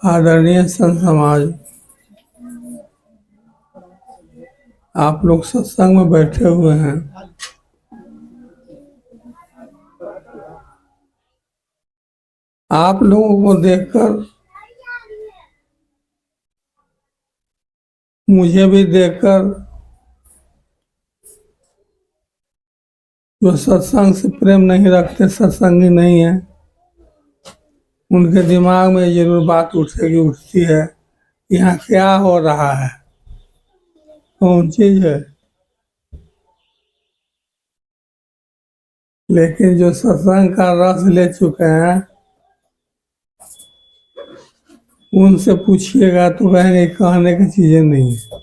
आदरणीय संत समाज, आप लोग सत्संग में बैठे हुए हैं। आप लोगों को देखकर मुझे भी देखकर जो सत्संग से प्रेम नहीं रखते, सत्संगी नहीं है, उनके दिमाग में जरूर बात उठती है, यहाँ क्या हो रहा है, कौन चीज है। लेकिन जो सत्संग का रस ले चुके हैं, उनसे पूछिएगा तो कहेंगे कहने की चीजें नहीं है।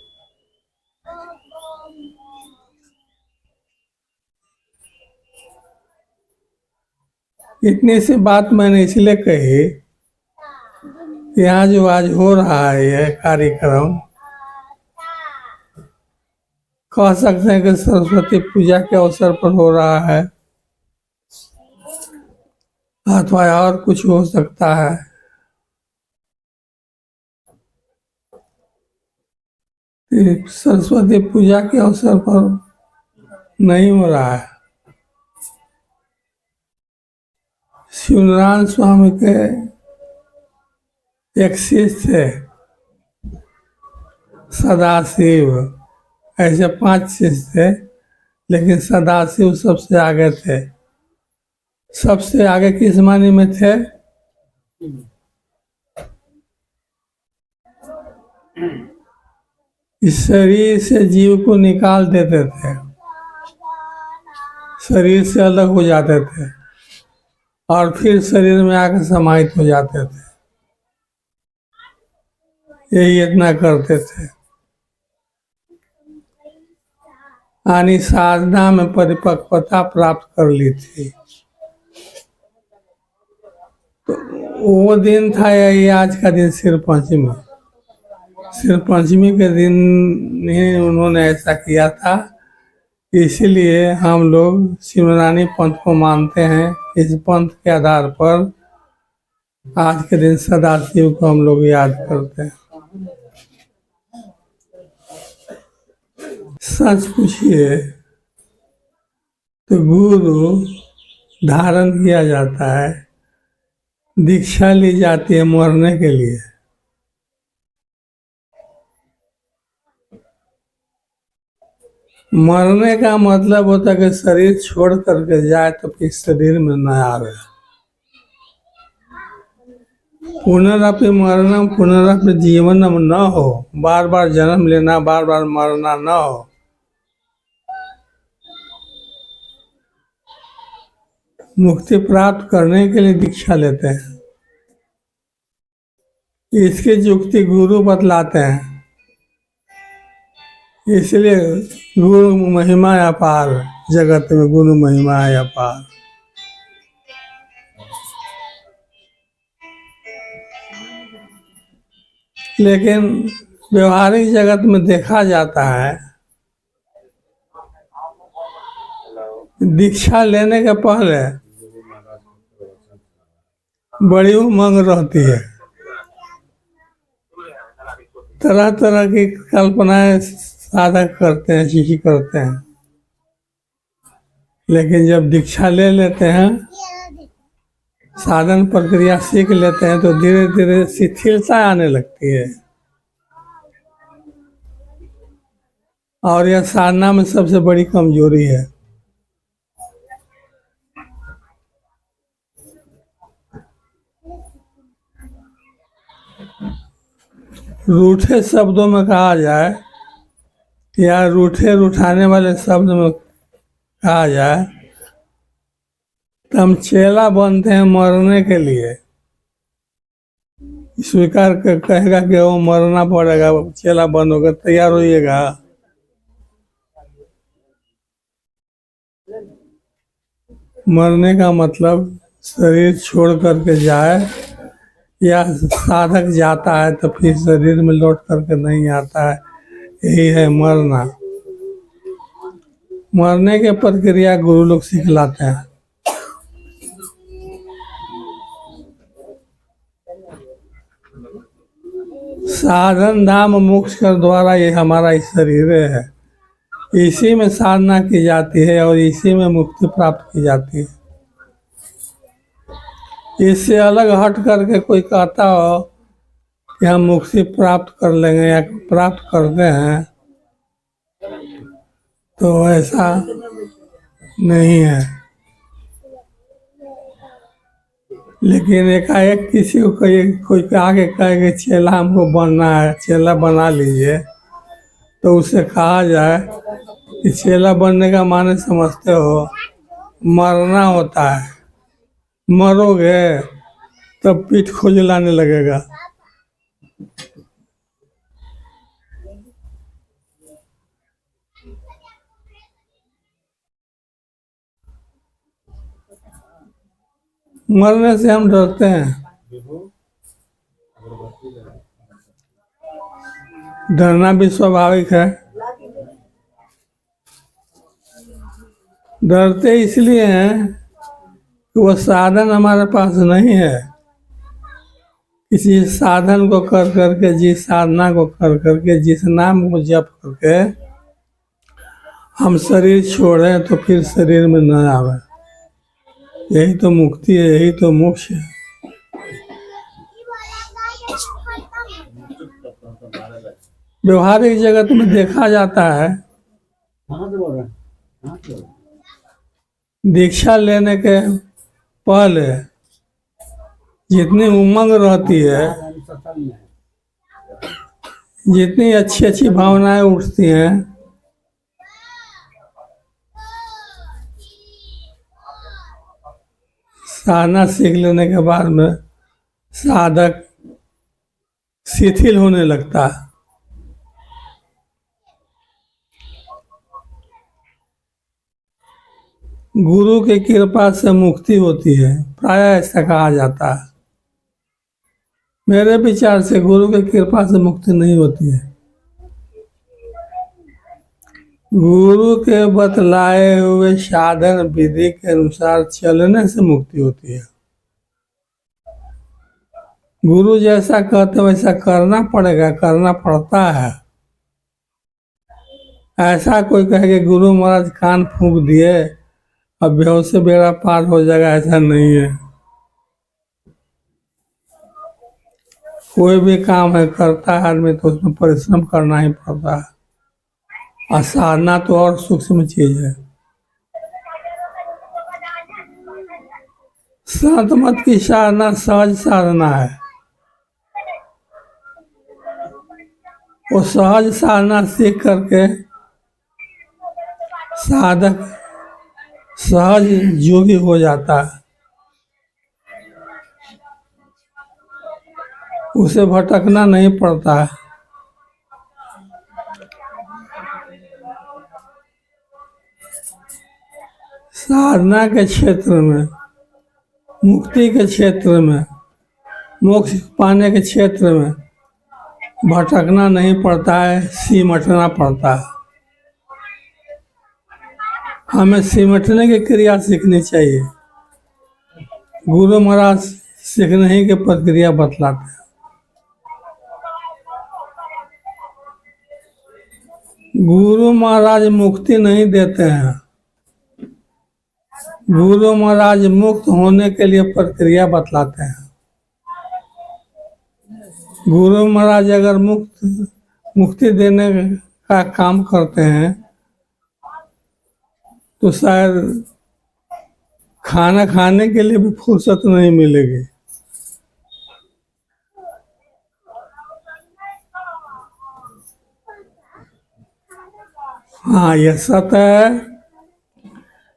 इतनी सी बात मैंने इसलिए कही, यहाँ जो आज हो रहा है यह कार्यक्रम, कह सकते हैं कि सरस्वती पूजा के अवसर पर हो रहा है, अथवा और कुछ हो सकता है। सरस्वती पूजा के अवसर पर नहीं हो रहा है। शिवनारायण स्वामी के एक शिष्य थे सदाशिव, ऐसे 5 शिष्य थे, लेकिन सदाशिव सबसे आगे थे। सबसे आगे किस मानी में थे? इस शरीर से जीव को निकाल देते थे, शरीर से अलग हो जाते थे और फिर शरीर में आकर समाहित हो जाते थे। यही इतना करते थे। यानी साधना में परिपक्वता प्राप्त कर ली थी। तो वो दिन था यही आज का दिन, सिर पंचमी। सिर पंचमी के दिन ही उन्होंने ऐसा किया था, इसीलिए हम लोग शिवनारायणी पंथ को मानते हैं। इस पंथ के आधार पर आज के दिन सदाशिव को हम लोग याद करते हैं। सच पूछिए तो गुरु धारण किया जाता है, दीक्षा ली जाती है मरने के लिए। मरने का मतलब होता है कि शरीर छोड़ करके जाए तो फिर शरीर में न आवे। पुनरपि मरणम पुनरपि जीवनम न हो, बार बार जन्म लेना, बार बार मरना न हो। मुक्ति प्राप्त करने के लिए दीक्षा लेते हैं। इसकी युक्ति गुरु बतलाते हैं, इसलिए गुरु महिमा अपार, जगत में गुरु महिमा है अपार। लेकिन व्यवहारिक जगत में देखा जाता है, दीक्षा लेने के पहले बड़ी उमंग रहती है, तरह तरह की कल्पनाएं साधक करते हैं, शिष्य करते हैं। लेकिन जब दीक्षा ले लेते हैं, साधन प्रक्रिया सीख लेते हैं, तो धीरे धीरे शिथिलता आने लगती है। और यह साधना में सबसे बड़ी कमजोरी है। रूठे शब्दों में कहा जाए या रूठे रूठाने वाले शब्द में कहा जाए तो हम चेला बनते हैं मरने के लिए। स्वीकार कर कहेगा कि वो मरना पड़ेगा, चेला बनोगे, तैयार होइएगा। मरने का मतलब शरीर छोड़ करके जाए, या साधक जाता है तो फिर शरीर में लौट करके नहीं आता है, यही है मरना। मरने की प्रक्रिया गुरु लोग सिखलाते हैं। साधन धाम मोक्ष कर द्वारा ये हमारा इस शरीर है, इसी में साधना की जाती है और इसी में मुक्ति प्राप्त की जाती है। इससे अलग हट करके कोई कहता हो कि हम मुक्ति प्राप्त कर लेंगे या प्राप्त करते हैं, तो ऐसा नहीं है। लेकिन एकाएक किसी को कोई आगे कहे कि चेला हमको बनना है, चेला बना लीजिए, तो उसे कहा जाए कि चेला बनने का माने समझते हो मरना होता है, मरोगे तब पीठ खुजलाने लगेगा। मरने से हम डरते हैं, डरना भी स्वाभाविक है। डरते इसलिए हैं कि वो साधन हमारे पास नहीं है। किसी साधन को कर करके, जिस साधना को कर करके, जिस नाम को जप करके हम शरीर छोड़ें तो फिर शरीर में न आवे। यही तो मुक्ति है, यही तो मोक्ष है। व्यवहारिक जगत में देखा जाता है, दीक्षा लेने के पहले जितनी उमंग रहती है, जितनी अच्छी अच्छी भावनाएं उठती हैं, साधना सीख लेने के बाद में साधक शिथिल होने लगता है। गुरु की कृपा से मुक्ति होती है, प्राय ऐसा कहा जाता है। मेरे विचार से गुरु की कृपा से मुक्ति नहीं होती है। गुरु के बतलाए हुए साधन विधि के अनुसार चलने से मुक्ति होती है। गुरु जैसा कहते वैसा करना पड़ेगा, करना पड़ता है। ऐसा कोई कहे कि गुरु महाराज कान फूंक दिए अब बेहोश से बेड़ा पार हो जाएगा, ऐसा नहीं है। कोई भी काम है करता है आदमी तो उसमें परिश्रम करना ही पड़ता है, और साधना तो और सूक्ष्म चीज है। संत मत की साधना सहज साधना है। वो सहज साधना सीख करके साधक सहज योगी हो जाता है। उसे भटकना नहीं पड़ता है। साधना के क्षेत्र में, मुक्ति के क्षेत्र में, मोक्ष पाने के क्षेत्र में भटकना नहीं पड़ता है, सिमटना पड़ता है। हमें सिमटने की क्रिया सीखनी चाहिए। गुरु महाराज सीखने ही की प्रक्रिया बतलाते हैं। गुरु महाराज मुक्ति नहीं देते हैं। गुरु महाराज मुक्त होने के लिए प्रक्रिया बतलाते हैं। गुरु महाराज अगर मुक्ति देने का काम करते हैं तो शायद खाना खाने के लिए भी फुर्सत नहीं मिलेगी। हाँ, यह सत्य है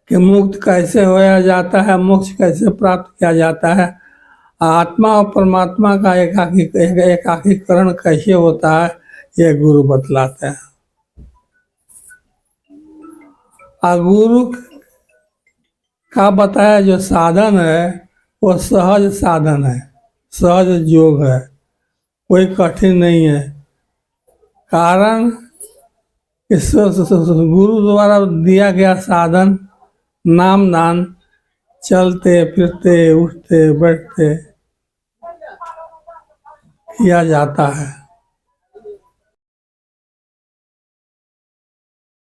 कि मुक्त कैसे होया जाता है, मोक्ष कैसे प्राप्त किया जाता है, आत्मा और परमात्मा का एकाकीकरण कैसे होता है, यह गुरु बतलाते हैं। और गुरु का बताया जो साधन है वो सहज साधन है, सहज योग है, कोई कठिन नहीं है। कारण इस गुरु द्वारा दिया गया साधन नाम दान, चलते फिरते उठते बैठते किया जाता है।